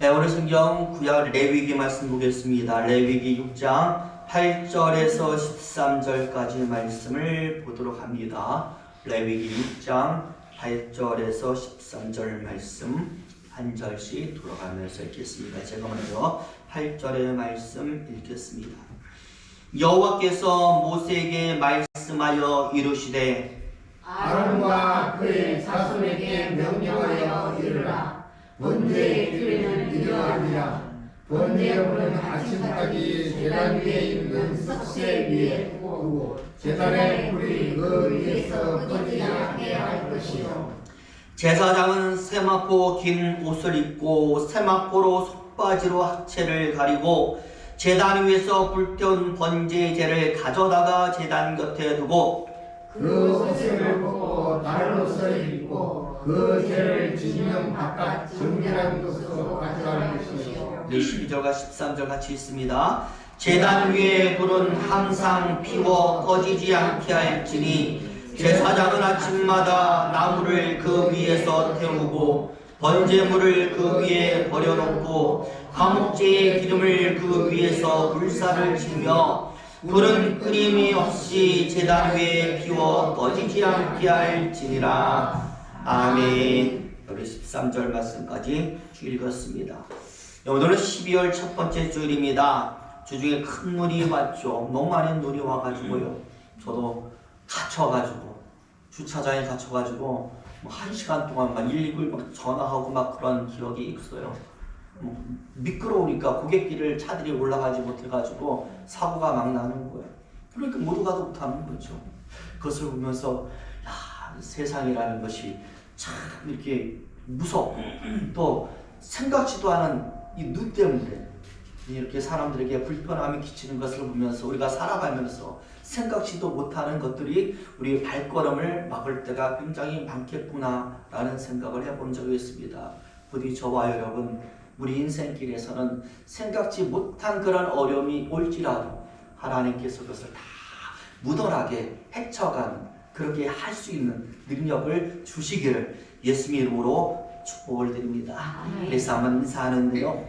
네, 오늘 성경 구약 레위기 말씀 보겠습니다. 레위기 6장 8절에서 13절까지 말씀을 보도록 합니다. 레위기 6장 8절에서 13절 말씀 한 절씩 돌아가면서 읽겠습니다. 제가 먼저 8절의 말씀 읽겠습니다. 여호와께서 모세에게 말씀하여 이르시되 아론과 그의 자손에게 명령하여 이르라. 번제의 규례는 이러하니라. 번제물은 아침까지 제단 위에 있는 석쇠 위에 두고 제단의 불이 그 위에서 꺼지지 않게 할 것이요. 제사장은 세마포 긴 옷을 입고 세마포로 속바지로 하체를 가리고 제단 위에서 불태운 번제제를 가져다가 제단 곁에 두고 그 옷을 벗고 다른 옷을 입고 그 죄를 지명 바깥 정결한 곳으로 가져가는 것이요. 12절과 13절 같이 있습니다. 제단 위에 불은 항상 피워 꺼지지 않게 할지니 제사장은 아침마다 나무를 그 위에서 태우고 번제물을 그 위에 버려놓고 화목제의 기름을 그 위에서 불사를 치며 불은 끊임이 없이 제단 위에 피워 꺼지지 않게 할지니라. 아멘. 우리 13절 말씀까지 읽었습니다. 오늘은 12월 첫 번째 주일입니다. 주중에 큰 눈이 왔죠. 너무 많은 눈이 와가지고요. 저도 갇혀가지고 주차장에 갇혀가지고 1시간 동안 막 119를 막 전화하고 막 그런 기억이 있어요. 미끄러우니까 고갯길을 차들이 올라가지 못해가지고 사고가 막 나는 거예요. 그러니까 모두 가도 못하는 거죠. 그것을 보면서 세상이라는 것이 참 이렇게 무섭고 또 생각지도 않은 이 눈 때문에 이렇게 사람들에게 불편함이 끼치는 것을 보면서 우리가 살아가면서 생각지도 못하는 것들이 우리 발걸음을 막을 때가 굉장히 많겠구나라는 생각을 해본 적이 있습니다. 부디 저와 여러분 우리 인생길에서는 생각지 못한 그런 어려움이 올지라도 하나님께서 그것을 다 무던하게 헤쳐가는 그렇게 할 수 있는 능력을 주시기를 예수님 이름으로 축복을 드립니다. 그래서 한번 인사하는데요.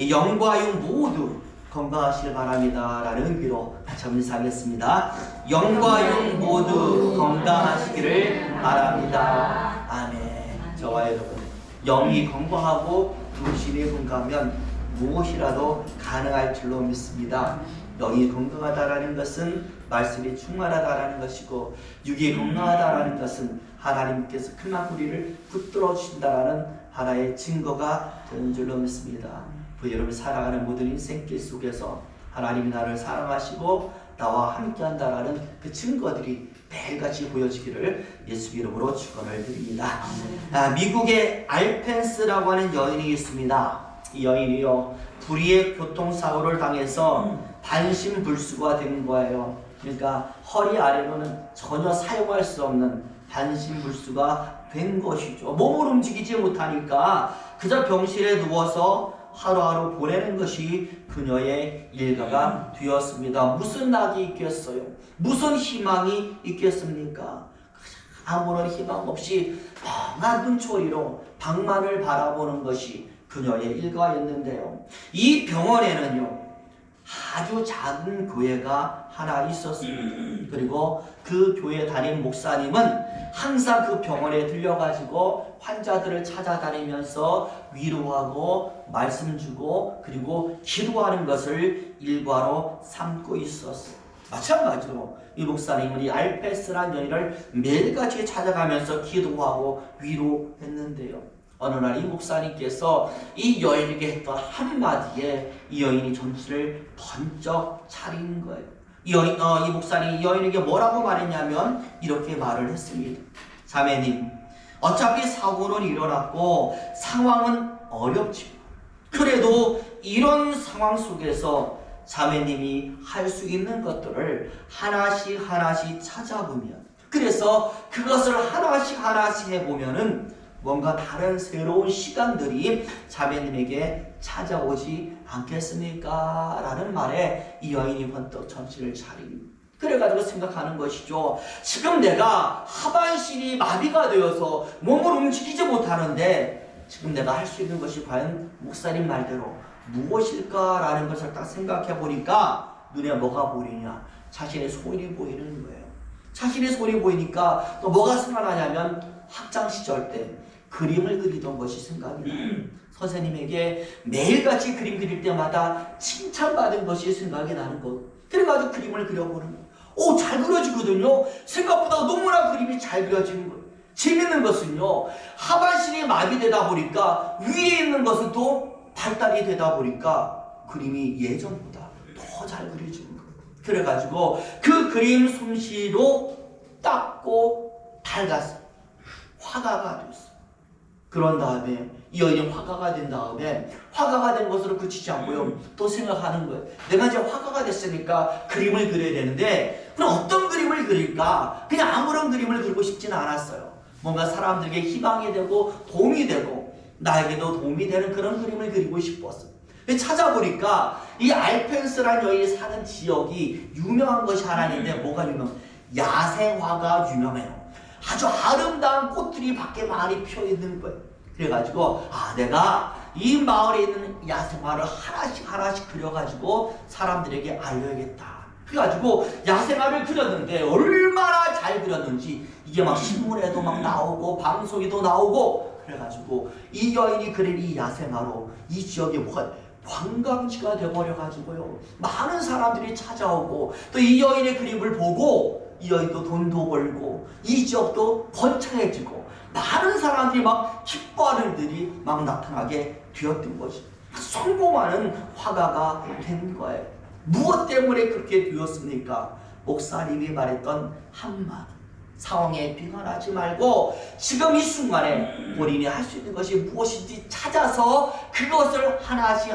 영과 영 모두 건강하시길 바랍니다 라는 의미로 같이 인사하겠습니다. 영과 영 모두 건강하시기를 바랍니다. 아멘. 저와 여러분 영이 건강하고 정신이 건강하면 무엇이라도 가능할 줄로 믿습니다. 영이 건강하다라는 것은 말씀이 충만하다라는 것이고 육이 건강하다라는 것은 하나님께서 큰만 우리를 붙들어 주신다라는 하나의 증거가 되는 줄로 믿습니다. 여러분 살아가는 모든 인생길 속에서 하나님이 나를 사랑하시고 나와 함께한다라는 그 증거들이 매일같이 보여지기를 예수 이름으로 축원을 드립니다. 미국의 알펜스라고 하는 여인이 있습니다. 이 여인이요 불의의 교통사고를 당해서 반신불수가 된 거예요. 그러니까 허리 아래로는 전혀 사용할 수 없는 반신불수가 된 것이죠. 몸을 움직이지 못하니까 그저 병실에 누워서 하루하루 보내는 것이 그녀의 일과가 되었습니다. 무슨 낙이 있겠어요? 무슨 희망이 있겠습니까? 아무런 희망 없이 멍한 눈초리로 방만을 바라보는 것이 그녀의 일과였는데요. 이 병원에는요 아주 작은 교회가 하나 있었습니다. 그리고 그 교회 담임 목사님은 항상 그 병원에 들려가지고 환자들을 찾아다니면서 위로하고 말씀 주고 그리고 기도하는 것을 일과로 삼고 있었어요. 마찬가지로 이 목사님은 이 알페스라는 여인을 매일같이 찾아가면서 기도하고 위로했는데요. 어느 날 이 목사님께서 이 여인에게 했던 한마디에 이 여인이 정신을 번쩍 차린 거예요. 이 목사님이 이 여인에게 뭐라고 말했냐면 이렇게 말을 했습니다. 자매님, 어차피 사고는 일어났고 상황은 어렵지만 그래도 이런 상황 속에서 자매님이 할 수 있는 것들을 하나씩 찾아보면 그래서 그것을 하나씩 해보면은 뭔가 다른 새로운 시간들이 자매님에게 찾아오지 않겠습니까? 라는 말에 이 여인이 번뜩 정신을 차립니다. 그래가지고 생각하는 것이죠. 지금 내가 하반신이 마비가 되어서 몸을 움직이지 못하는데 지금 내가 할 수 있는 것이 과연 목사님 말대로 무엇일까라는 것을 딱 생각해 보니까 눈에 뭐가 보이냐? 자신의 손이 보이는 거예요. 자신의 손이 보이니까 또 뭐가 생각나냐면 학창 시절 때 그림을 그리던 것이 생각이 나요. 선생님에게 매일같이 그림 그릴 때마다 칭찬받은 것이 생각이 나는 것. 그래가지고 그림을 그려보는 거예요. 오, 잘 그려지거든요. 생각보다 너무나 그림이 잘 그려지는 거예요. 재밌는 것은요, 하반신이 마비되다 보니까 위에 있는 것은 또 발달이 되다 보니까 그림이 예전보다 더 잘 그려지는 거예요. 그래가지고 그 그림 솜씨로 닦고 밝았어요. 화가가 됐어요. 그런 다음에 이 여인이 화가가 된 다음에 화가가 된 것으로 그치지 않고요, 또 생각하는 거예요. 내가 이제 화가가 됐으니까 그림을 그려야 되는데 그럼 어떤 그림을 그릴까? 그냥 아무런 그림을 그리고 싶지는 않았어요. 뭔가 사람들에게 희망이 되고 도움이 되고 나에게도 도움이 되는 그런 그림을 그리고 싶었어요. 찾아보니까 이 알펜스라는 여인이 사는 지역이 유명한 것이 하나 있는데 뭐가 유명해요? 야생화가 유명해요. 아주 아름다운 꽃들이 밖에 많이 피어 있는 거예요. 그래가지고 내가 이 마을에 있는 야생화를 하나씩 그려가지고 사람들에게 알려야겠다. 그래가지고 야생화를 그렸는데 얼마나 잘 그렸는지 이게 막 신문에도 막 나오고 방송에도 나오고 그래가지고 이 여인이 그린 이 야생화로 이 지역에 뭐가 관광지가 되어버려가지고요, 많은 사람들이 찾아오고 또 이 여인의 그림을 보고 이 여인도 돈도 벌고 이 지역도 번창해지고 많은 사람들이 막 기뻐하는 일이 막 나타나게 되었던 것이 성공하는 화가가 된 거예요. 무엇 때문에 그렇게 되었습니까? 목사님이 말했던 한마디, 상황에 비관하지 말고 지금 이 순간에 본인이 할 수 있는 것이 무엇인지 찾아서 그것을 하나씩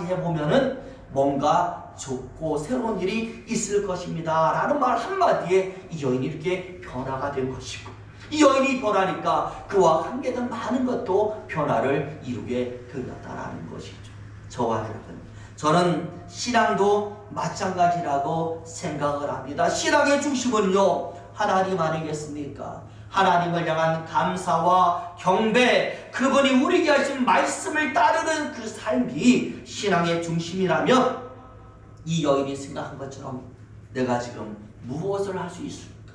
해보면은 뭔가 좋고 새로운 일이 있을 것입니다 라는 말 한마디에 이 여인이 이렇게 변화가 된 것이고, 이 여인이 변하니까 그와 관계된 많은 것도 변화를 이루게 되었다라는 것이죠. 저와 여러분, 저는 신앙도 마찬가지라고 생각을 합니다. 신앙의 중심은요, 하나님 아니겠습니까? 하나님을 향한 감사와 경배, 그분이 우리에게 하신 말씀을 따르는 그 삶이 신앙의 중심이라면 이 여인이 생각한 것처럼 내가 지금 무엇을 할 수 있을까?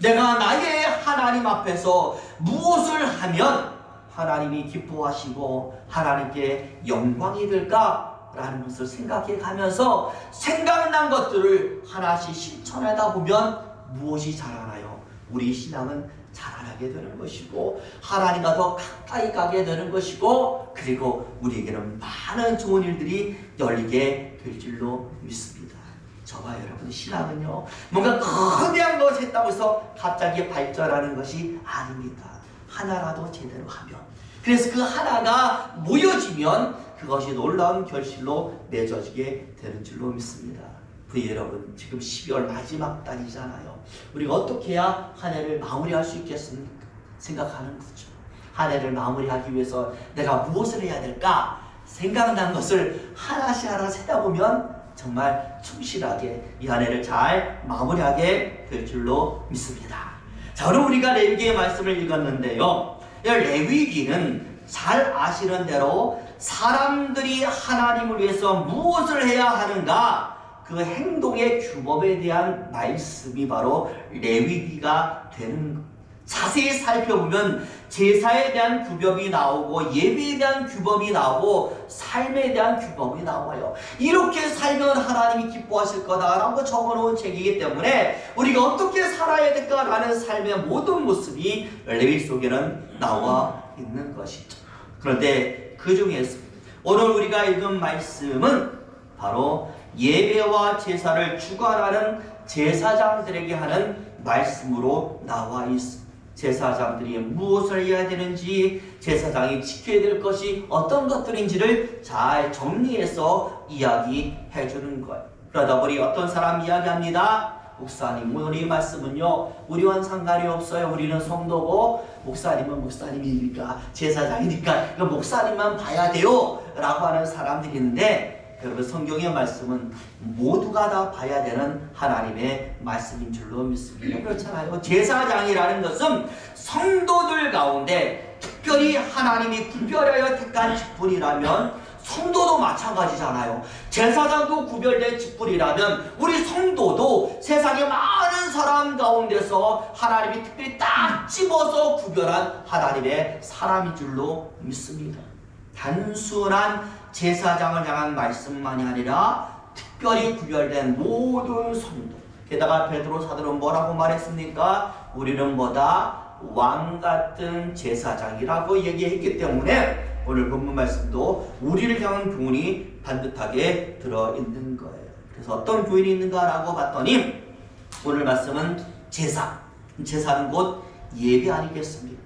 내가 나의 하나님 앞에서 무엇을 하면 하나님이 기뻐하시고 하나님께 영광이 될까? 라는 것을 생각해 가면서 생각난 것들을 하나씩 실천하다 보면 무엇이 자라나요? 우리 신앙은 자라나게 되는 것이고 하나님과 더 가까이 가게 되는 것이고 그리고 우리에게는 많은 좋은 일들이 열리게 될 줄로 믿습니다. 저와 여러분, 신앙은요, 뭔가 거대한 것을 했다고 해서 갑자기 발전하는 것이 아닙니다. 하나라도 제대로 하면, 그래서 그 하나가 모여지면 그것이 놀라운 결실로 맺어지게 되는 줄로 믿습니다. 부디 여러분, 지금 12월 마지막 달이잖아요. 우리가 어떻게 해야 한 해를 마무리할 수 있겠습니까? 생각하는 거죠. 한 해를 마무리하기 위해서 내가 무엇을 해야 될까? 생각난 것을 하나씩 세다 보면 정말 충실하게 이 한 해를 잘 마무리하게 될 줄로 믿습니다. 자, 오늘 우리가 레위기의 말씀을 읽었는데요, 레위기는 잘 아시는 대로 사람들이 하나님을 위해서 무엇을 해야 하는가, 그 행동의 규범에 대한 말씀이 바로 레위기가 되는 것. 자세히 살펴보면 제사에 대한 규범이 나오고 예배에 대한 규범이 나오고 삶에 대한 규범이 나와요. 이렇게 살면 하나님이 기뻐하실 거다라고 적어놓은 책이기 때문에 우리가 어떻게 살아야 될까라는 삶의 모든 모습이 레위기 속에는 나와 있는 것이죠. 그런데 그 중에서 오늘 우리가 읽은 말씀은 바로 예배와 제사를 주관하는 제사장들에게 하는 말씀으로 나와 있습니다. 제사장들이 무엇을 해야 되는지, 제사장이 지켜야 될 것이 어떤 것들인지를 잘 정리해서 이야기해 주는 거예요. 그러다 보니 어떤 사람 이야기합니다. 목사님, 오늘 이 말씀은요, 우리와는 상관이 없어요. 우리는 성도고 목사님은 목사님이니까, 제사장이니까 이거 목사님만 봐야 돼요 라고 하는 사람들이 있는데, 여러분, 성경의 말씀은 모두가 다 봐야 되는 하나님의 말씀인 줄로 믿습니다. 그렇잖아요. 제사장이라는 것은 성도들 가운데 특별히 하나님이 구별하여 택한 직분이라면 성도도 마찬가지잖아요. 제사장도 구별된 직분이라면 우리 성도도 세상의 많은 사람 가운데서 하나님이 특별히 딱 집어서 구별한 하나님의 사람인 줄로 믿습니다. 단순한 제사장을 향한 말씀만이 아니라 특별히 구별된 모든 성도, 게다가 베드로 사도는 뭐라고 말했습니까? 우리는 뭐다? 왕같은 제사장이라고 얘기했기 때문에 오늘 본문 말씀도 우리를 향한 교훈이 반듯하게 들어있는 거예요. 그래서 어떤 교훈이 있는가라고 봤더니 오늘 말씀은 제사, 제사는 곧 예배 아니겠습니까?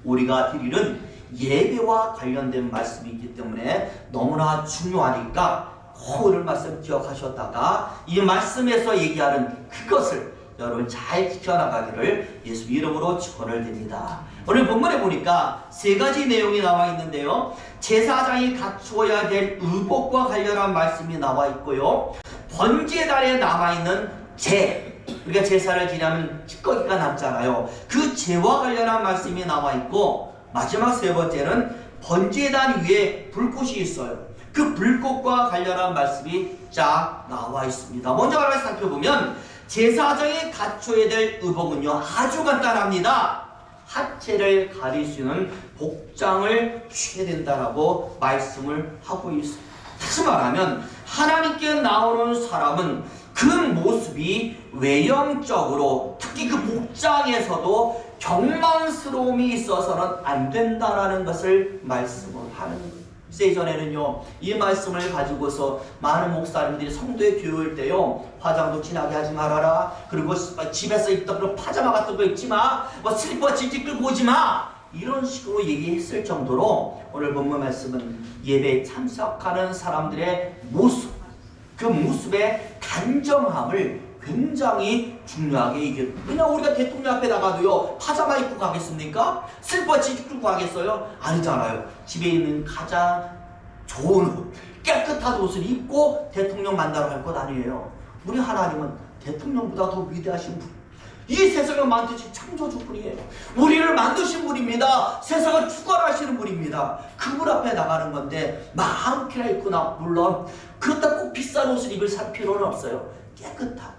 우리가 드리는 예배와 관련된 말씀이기 때문에 너무나 중요하니까 오늘 말씀 기억하셨다가 이 말씀에서 얘기하는 그것을 여러분 잘 지켜나가기를 예수 이름으로 축원을 드립니다. 오늘 본문에 보니까 세 가지 내용이 나와 있는데요. 제사장이 갖추어야 될 의복과 관련한 말씀이 나와 있고요. 번제단에 남아있는 제, 우리가 제사를 지내면 찌꺼기가 남잖아요. 그 제와 관련한 말씀이 나와 있고, 마지막 세 번째는 번제단 위에 불꽃이 있어요. 그 불꽃과 관련한 말씀이 쫙 나와 있습니다. 먼저 하나 살펴보면 제사장이 갖춰야 될 의복은요 아주 간단합니다. 하체를 가릴 수 있는 복장을 취해야 된다라고 말씀을 하고 있습니다. 다시 말하면 하나님께 나오는 사람은 그 모습이 외형적으로 특히 그 복장에서도 경망스러움이 있어서는 안 된다라는 것을 말씀을 하는 거예요. 예전에는요 이 말씀을 가지고서 많은 목사님들이 성도에 교육할 때요 화장도 진하게 하지 말아라, 그리고 집에서 입던 그런 파자마 같은 거 입지 마, 뭐 슬리퍼 질질 끌고 오지 마, 이런 식으로 얘기했을 정도로 오늘 본문 말씀은 예배에 참석하는 사람들의 모습, 그 모습의 단정함을 굉장히 중요하게 얘기해요. 그냥 우리가 대통령 앞에 나가도요 파자마 입고 가겠습니까? 슬리퍼 질질 끌고 가겠어요? 아니잖아요. 집에 있는 가장 좋은 옷, 깨끗한 옷을 입고 대통령 만나러 갈 것 아니에요. 우리 하나님은 대통령보다 더 위대하신 분, 이 세상을 만드신 창조주분이에요. 우리를 만드신 분입니다. 세상을 주관하시는 분입니다. 그분 앞에 나가는 건데 마음키나 입거나, 물론 그렇다고 꼭 비싼 옷을 입을 필요는 없어요. 깨끗한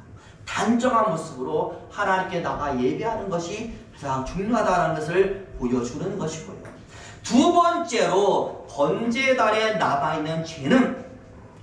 단정한 모습으로 하나님께 나가 예배하는 것이 가장 중요하다는 것을 보여주는 것이고요. 두 번째로 번제단에 남아있는 죄는,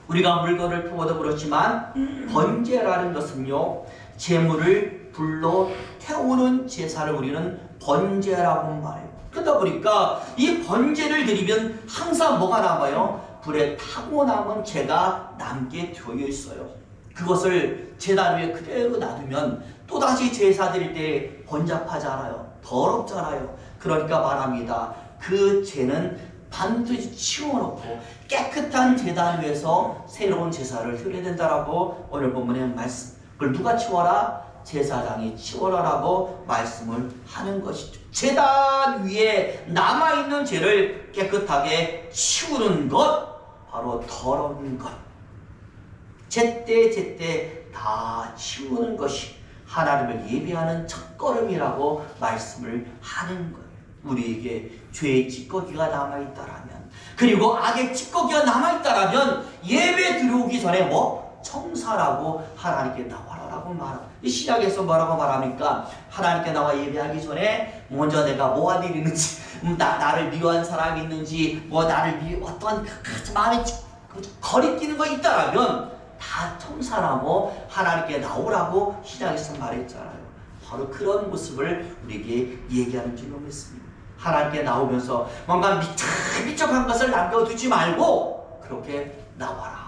우리가 물건을 품어도 그렇지만 번제라는 것은요 제물을 불로 태우는 제사를 우리는 번제라고 말해요. 그러다 보니까 이 번제를 드리면 항상 뭐가 남아요? 불에 타고 남은 죄가 남게 되어 있어요. 그것을 제단 위에 그대로 놔두면 또다시 제사 드릴 때 번잡하잖아요. 더럽잖아요. 그러니까 말합니다. 그 죄는 반드시 치워놓고 깨끗한 제단 위에서 새로운 제사를 드려야 된다라고 오늘 본문의 말씀. 그걸 누가 치워라? 제사장이 치워라라고 말씀을 하는 것이죠. 제단 위에 남아있는 죄를 깨끗하게 치우는 것, 바로 더러운 것, 제때 다 치우는 것이 하나님을 예배하는 첫걸음이라고 말씀을 하는 거예요. 우리에게 죄의 찌꺼기가 남아있다라면, 그리고 악의 찌꺼기가 남아있다라면 예배 들어오기 전에 뭐? 청사라고 하나님께 나와라라고 말합니다. 이 신약에서 뭐라고 말합니까? 하나님께 나와 예배하기 전에 먼저 내가 뭐한 일이 있는지, 나를 미워한 사람이 있는지, 뭐 나를 어떤 마음에 거리끼는 거 있다라면 다 청산하고 하나님께 나오라고 신약에서 말했잖아요. 바로 그런 모습을 우리에게 얘기하는 줄로 믿습니다. 하나님께 나오면서 뭔가 미적한 것을 남겨두지 말고 그렇게 나와라.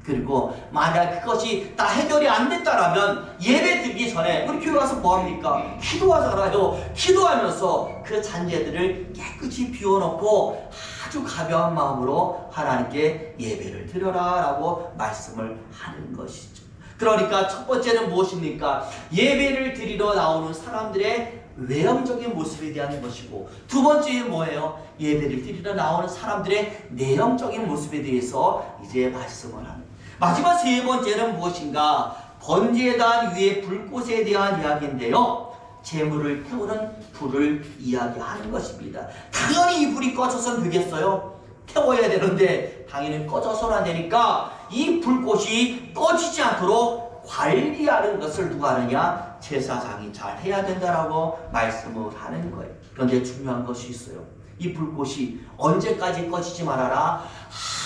그리고 만약 그것이 다 해결이 안 됐다라면 예배 드리기 전에 우리 교회 와서 뭐합니까? 기도하잖아요. 기도하면서 그 잔재들을 깨끗이 비워놓고 아주 가벼운 마음으로 하나님께 예배를 드려라 라고 말씀을 하는 것이죠. 그러니까 첫 번째는 무엇입니까? 예배를 드리러 나오는 사람들의 외형적인 모습에 대한 것이고, 두 번째는 뭐예요? 예배를 드리러 나오는 사람들의 내형적인 모습에 대해서 이제 말씀을 합니다. 마지막 세 번째는 무엇인가? 번제단 위에 불꽃에 대한 이야기인데요. 재물을 태우는 불을 이야기하는 것입니다. 당연히 이 불이 꺼져선 되겠어요? 태워야 되는데 당연히 꺼져서는 안 되니까 이 불꽃이 꺼지지 않도록 관리하는 것을 누가 하느냐? 제사장이 잘 해야 된다라고 말씀을 하는 거예요. 그런데 중요한 것이 있어요. 이 불꽃이 언제까지 꺼지지 말아라?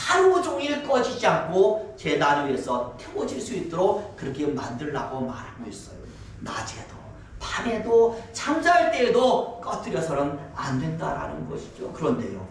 하루 종일 꺼지지 않고 제단 위에서 태워질 수 있도록 그렇게 만들라고 말하고 있어요. 낮에도 밤에도 잠잘 때에도 꺼뜨려서는 안 된다라는 것이죠. 그런데요,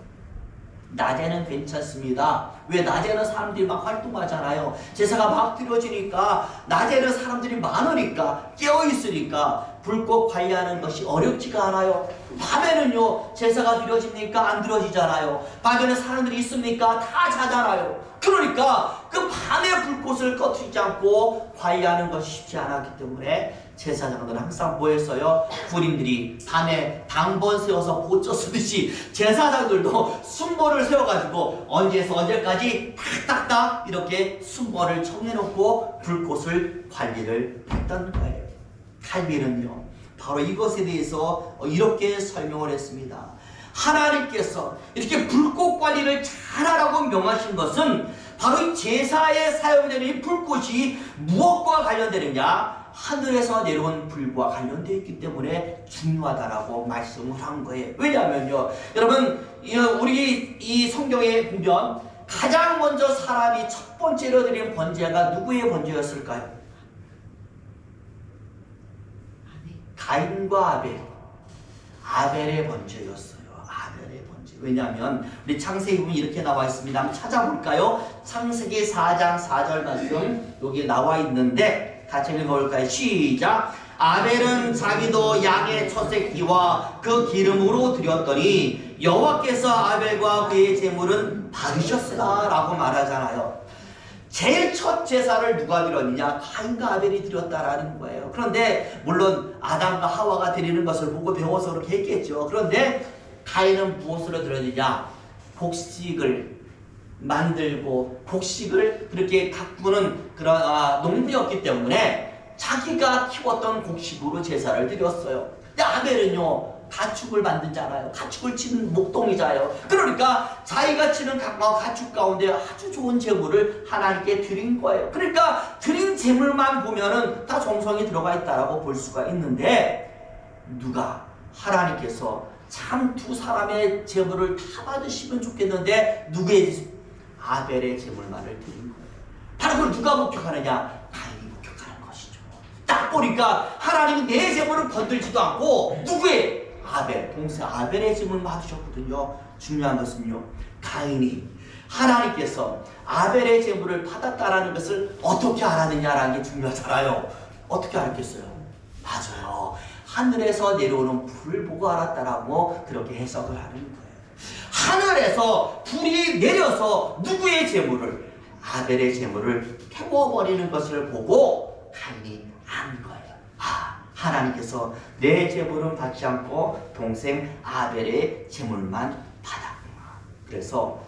낮에는 괜찮습니다. 왜? 낮에는 사람들이 막 활동하잖아요. 제사가 막 드려지니까 낮에는 사람들이 많으니까 깨어있으니까 불꽃 관리하는 것이 어렵지가 않아요. 밤에는요, 제사가 드려집니까? 안 드려지잖아요. 밤에는 사람들이 있습니까? 다 자잖아요. 그러니까 그 밤에 불꽃을 꺼뜨리지 않고 관리하는 것이 쉽지 않았기 때문에 제사장들은 항상 뭐 했어요? 군인들이 밤에 당번 세워서 보초 쓰듯이 제사장들도 순번을 세워가지고 언제에서 언제까지 딱딱딱 이렇게 순번을 정해놓고 불꽃을 관리를 했던 거예요. 칼빈은요, 바로 이것에 대해서 이렇게 설명을 했습니다. 하나님께서 이렇게 불꽃 관리를 잘하라고 명하신 것은 바로 이 제사에 사용되는 이 불꽃이 무엇과 관련되느냐? 하늘에서 내려온 불과 관련되어 있기 때문에 중요하다라고 말씀을 한 거예요. 왜냐하면요, 여러분, 우리 이 성경에 보면 가장 먼저 사람이 첫 번째로 드린 번제가 누구의 번제였을까요? 가인과 아벨의 번제였어요. 아벨의 번제. 왜냐하면 우리 창세기 보면 이렇게 나와 있습니다. 한번 찾아볼까요? 창세기 4장 4절 말씀 여기 나와 있는데 같이 읽어볼까요? 시작! 아벨은 자기도 양의 첫 새끼와 그 기름으로 드렸더니 여호와께서 아벨과 그의 제물은 받으셨으나 라고 말하잖아요. 제일 첫 제사를 누가 드렸느냐? 가인과 아벨이 드렸다라는 거예요. 그런데 물론 아담과 하와가 드리는 것을 보고 배워서 그렇게 했겠죠. 그런데 가인은 무엇으로 드렸느냐? 곡식을 만들고 곡식을 그렇게 가꾸는 그런 농부였기 때문에 자기가 키웠던 곡식으로 제사를 드렸어요. 근데 아벨은요, 가축을 만들잖아요. 가축을 치는 목동이잖아요. 그러니까 자기가 치는 가축 가운데 아주 좋은 제물을 하나님께 드린 거예요. 그러니까 드린 제물만 보면은 다 정성이 들어가 있다라고 볼 수가 있는데, 누가 하나님께서 참 두 사람의 제물을 다 받으시면 좋겠는데 누구의? 아벨의 제물만을 드린 거예요. 바로 그걸 누가 목격하느냐? 가인이 목격하는 것이죠. 딱 보니까 하나님이 내 제물을 건들지도 않고 누구의? 아벨, 동생 아벨의 제물만 받으셨거든요. 중요한 것은요, 가인이 하나님께서 아벨의 제물을 받았다라는 것을 어떻게 알았느냐라는 게 중요하잖아요. 어떻게 알았겠어요? 맞아요. 하늘에서 내려오는 불을 보고 알았다라고 그렇게 해석을 하는 거예요. 하늘에서 불이 내려서 누구의 제물을? 아벨의 제물을 태워버리는 것을 보고 가인이 안 거예요. 하나님께서 내 제물은 받지 않고 동생 아벨의 제물만 받았구나. 그래서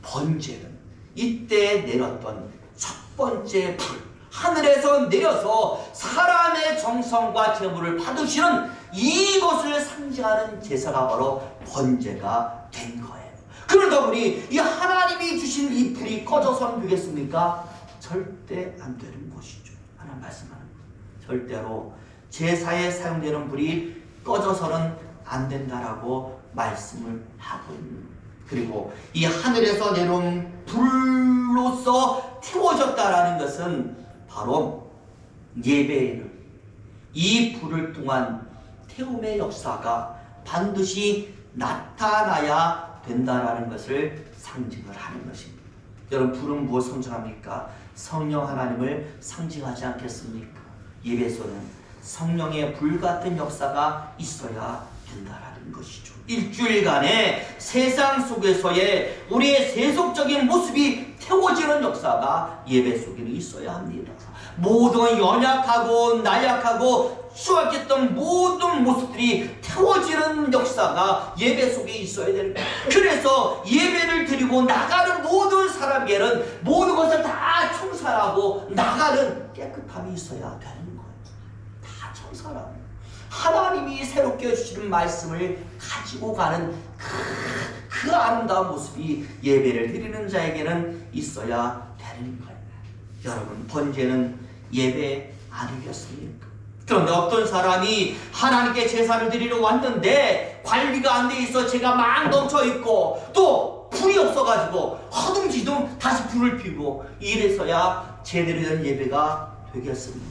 번제는 이때 내렸던 첫 번째 불, 하늘에서 내려서 사람의 정성과 제물을 받으시는 이것을 상징하는 제사가 바로 번제가 된 거예요. 그러다 보니 이 하나님이 주신 이 불이 꺼져서는 되겠습니까? 절대 안 되는 것이죠. 하나님 말씀하는 거예요. 절대로 제사에 사용되는 불이 꺼져서는 안 된다라고 말씀을 하고 있는 거예요. 그리고 이 하늘에서 내려온 불로서 태워졌다라는 것은 바로 예배에는 이 불을 통한 태움의 역사가 반드시 나타나야 된다라는 것을 상징을 하는 것입니다. 여러분, 불은 무엇을 상징합니까? 성령 하나님을 상징하지 않겠습니까? 예배소는 성령의 불같은 역사가 있어야 된다라는 것이죠. 일주일간의 세상 속에서의 우리의 세속적인 모습이 태워지는 역사가 예배 속에는 있어야 합니다. 모든 연약하고 나약하고 추악했던 모든 모습들이 태워지는 역사가 예배 속에 있어야 되는 거예요. 그래서 예배를 드리고 나가는 모든 사람에게는 모든 것을 다 청산하고 나가는 깨끗함이 있어야 되는 거예요. 다 청산하고 하나님이 새롭게 주시는 말씀을 가지고 가는 그 아름다운 모습이 예배를 드리는 자에게는 있어야 되는 거예요. 여러분, 번제는 예배 아니겠습니까? 그런데 어떤 사람이 하나님께 제사를 드리러 왔는데 관리가 안 돼 있어 제가 막 넘쳐 있고 또 불이 없어가지고 허둥지둥 다시 불을 피우고 이래서야 제대로 된 예배가 되겠습니다.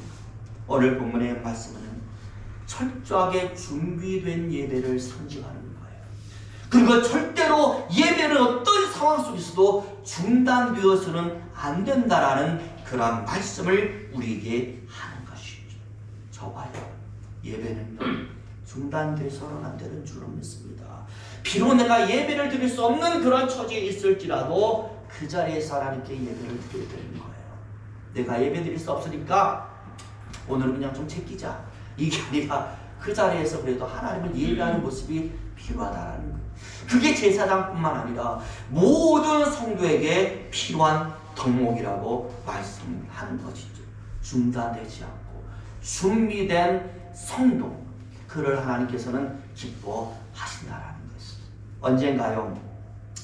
오늘 본문의 말씀은 철저하게 준비된 예배를 상징하는 거예요. 그리고 절대로 예배는 어떤 상황 속에서도 중단되어서는 안 된다라는 그런 말씀을 우리에게 하는 것이죠. 저봐요. 예배는 중단돼서는 안 되는 줄로 믿습니다. 비록 내가 예배를 드릴 수 없는 그런 처지에 있을지라도 그 자리에서 하나님께 예배를 드려야 되는 거예요. 내가 예배 드릴 수 없으니까 오늘은 그냥 좀 챙기자. 이게 아니라 그 자리에서 그래도 하나님을 예배하는 모습이 필요하다는 거예요. 그게 제사장뿐만 아니라 모든 성도에게 필요한 덕목이라고 말씀하는 것이죠. 중단되지 않고 준비된 성도, 그를 하나님께서는 기뻐하신다라는 것이죠. 언젠가요,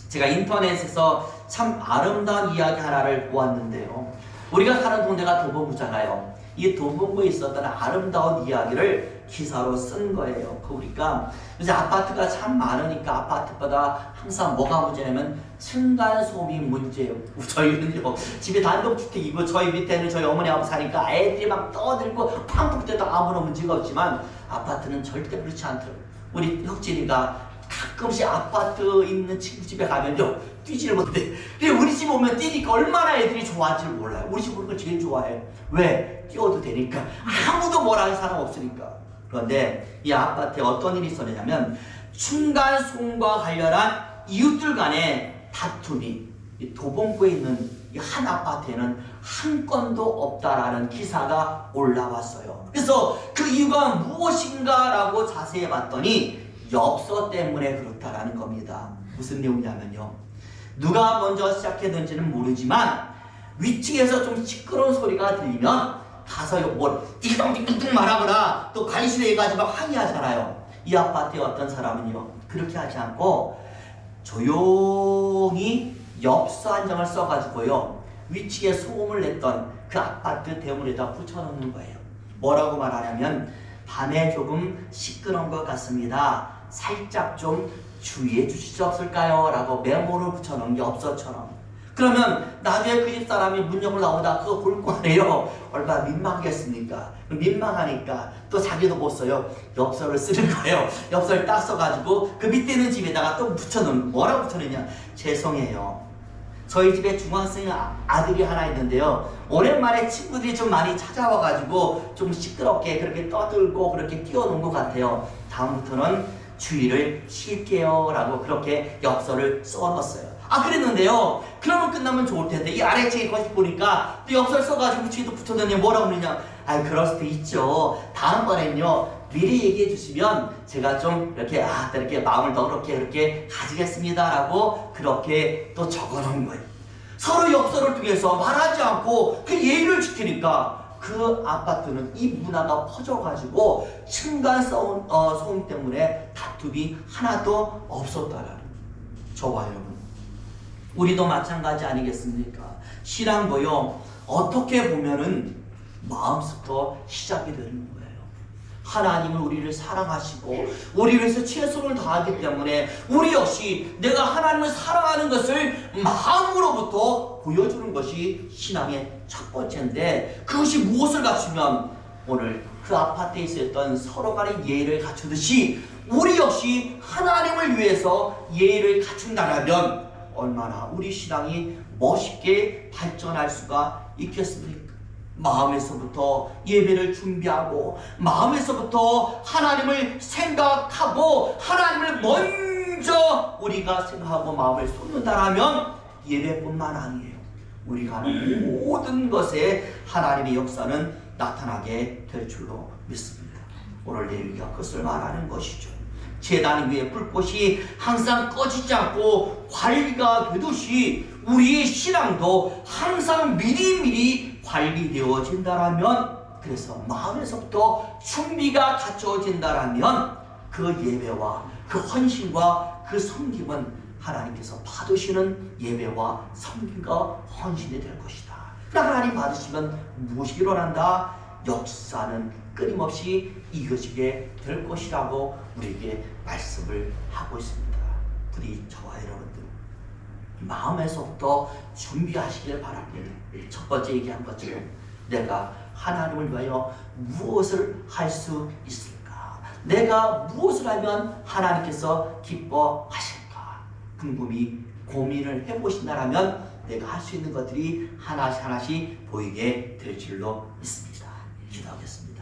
제가 인터넷에서 참 아름다운 이야기 하나를 보았는데요. 우리가 사는 동네가 도봉구잖아요. 이 도봉구에 있었던 아름다운 이야기를 기사로 쓴 거예요. 그러니까 요새 아파트가 참 많으니까 아파트보다 항상 뭐가 문제냐면 층간소음이 문제예요. 저희는요 집에 단독주택이고 저희 밑에는 저희 어머니 아버지 사니까 애들이 막 떠들고 팡팡 뛰어도 아무런 문제가 없지만 아파트는 절대 그렇지 않더라고요. 우리 혁진이가 가끔씩 아파트 있는 친구 집에 가면요 뛰지를 못해. 우리 집 오면 뛰니까 얼마나 애들이 좋아할지 몰라요. 우리 집 오는 걸 제일 좋아해. 왜? 뛰어도 되니까. 아무도 뭐라 하는 사람 없으니까. 그런데 이 아파트에 어떤 일이 있었냐면 층간소음과 관련한 이웃들 간의 다툼이 도봉구에 있는 이 한 아파트에는 한 건도 없다라는 기사가 올라왔어요. 그래서 그 이유가 무엇인가라고 자세히 봤더니 엽서 때문에 그렇다라는 겁니다. 무슨 내용이냐면요, 누가 먼저 시작했는지는 모르지만 위층에서 좀 시끄러운 소리가 들리면 가서 뭘 띵띵띵띵 말하거나 또 간신해가지고 항의하잖아요. 이 아파트의 어떤 사람은요 그렇게 하지 않고 조용히 엽서 한 장을 써가지고요 위층에 소음을 냈던 그 아파트 대문에다 붙여놓는 거예요. 뭐라고 말하냐면 밤에 조금 시끄러운 것 같습니다. 살짝 좀 주의해 주실 수 없을까요? 라고 메모를 붙여놓은 엽서처럼. 그러면 나중에 그 집 사람이 문 열고 나오다 그거 볼 거 아니에요. 얼마나 민망하겠습니까? 민망하니까 또 자기도 못 써요. 엽서를 쓰는 거예요. 엽서를 딱 써가지고 그 밑에 있는 집에다가 또 붙여놓는. 뭐라고 붙여놓냐? 죄송해요. 저희 집에 중학생 아들이 하나 있는데요. 오랜만에 친구들이 좀 많이 찾아와가지고 좀 시끄럽게 그렇게 떠들고 그렇게 뛰어놓은 것 같아요. 다음부터는 주의를 쉴게요 라고 그렇게 엽서를 써놨어요. 그랬는데요. 그러면 끝나면 좋을 텐데 이 아래층에 거기 보니까 또 엽서를 써가지고 뒤에도 붙여놨냐 뭐라고 그러냐. 그럴 수도 있죠. 다음번엔요 미리 얘기해 주시면 제가 좀 이렇게 이렇게 마음을 더 그렇게 가지겠습니다 라고 그렇게 또 적어놓은 거예요. 서로 엽서를 통해서 말하지 않고 그 예의를 지키니까 그 아파트는 이 문화가 퍼져가지고 층간 소음 때문에 다툼이 하나도 없었다라는 거예요. 저와 여러분, 우리도 마찬가지 아니겠습니까? 신앙도요 어떻게 보면은 마음부터 시작이 되는 거예요. 하나님은 우리를 사랑하시고 우리 위해서 최선을 다하기 때문에 우리 역시 내가 하나님을 사랑하는 것을 마음으로부터 보여주는 것이 신앙의 첫 번째인데, 그것이 무엇을 갖추면 오늘 그 아파트에 있었던 서로 간의 예의를 갖추듯이 우리 역시 하나님을 위해서 예의를 갖춘다면 얼마나 우리 신앙이 멋있게 발전할 수가 있겠습니까? 마음에서부터 예배를 준비하고 마음에서부터 하나님을 생각하고 하나님을 먼저 우리가 생각하고 마음을 쏟는다라면 예배뿐만 아니에요. 우리가 하는 모든 것에 하나님의 역사는 나타나게 될 줄로 믿습니다. 오늘 내용이 그것을 말하는 것이죠. 제단 위에 불꽃이 항상 꺼지지 않고 관리가 되듯이 우리의 신앙도 항상 미리미리 관리되어진다라면 그래서 마음에서부터 준비가 갖춰진다라면 그 예배와 그 헌신과 그 섬김은 하나님께서 받으시는 예배와 섬김과 헌신이 될 것이다. 그러나 하나님 받으시면 무엇이 일어난다? 역사는 끊임없이 이어지게 될 것이라고 우리에게 말씀을 하고 있습니다. 우리 저와 여러분들 마음에서부터 준비하시길 바랍니다. 첫 번째 얘기한 것처럼 내가 하나님을 위하여 무엇을 할 수 있을까? 내가 무엇을 하면 하나님께서 기뻐하실까? 궁금히 고민을 해보신다면 내가 할 수 있는 것들이 하나씩 하나씩 보이게 될 줄로 믿습니다. 기도하겠습니다.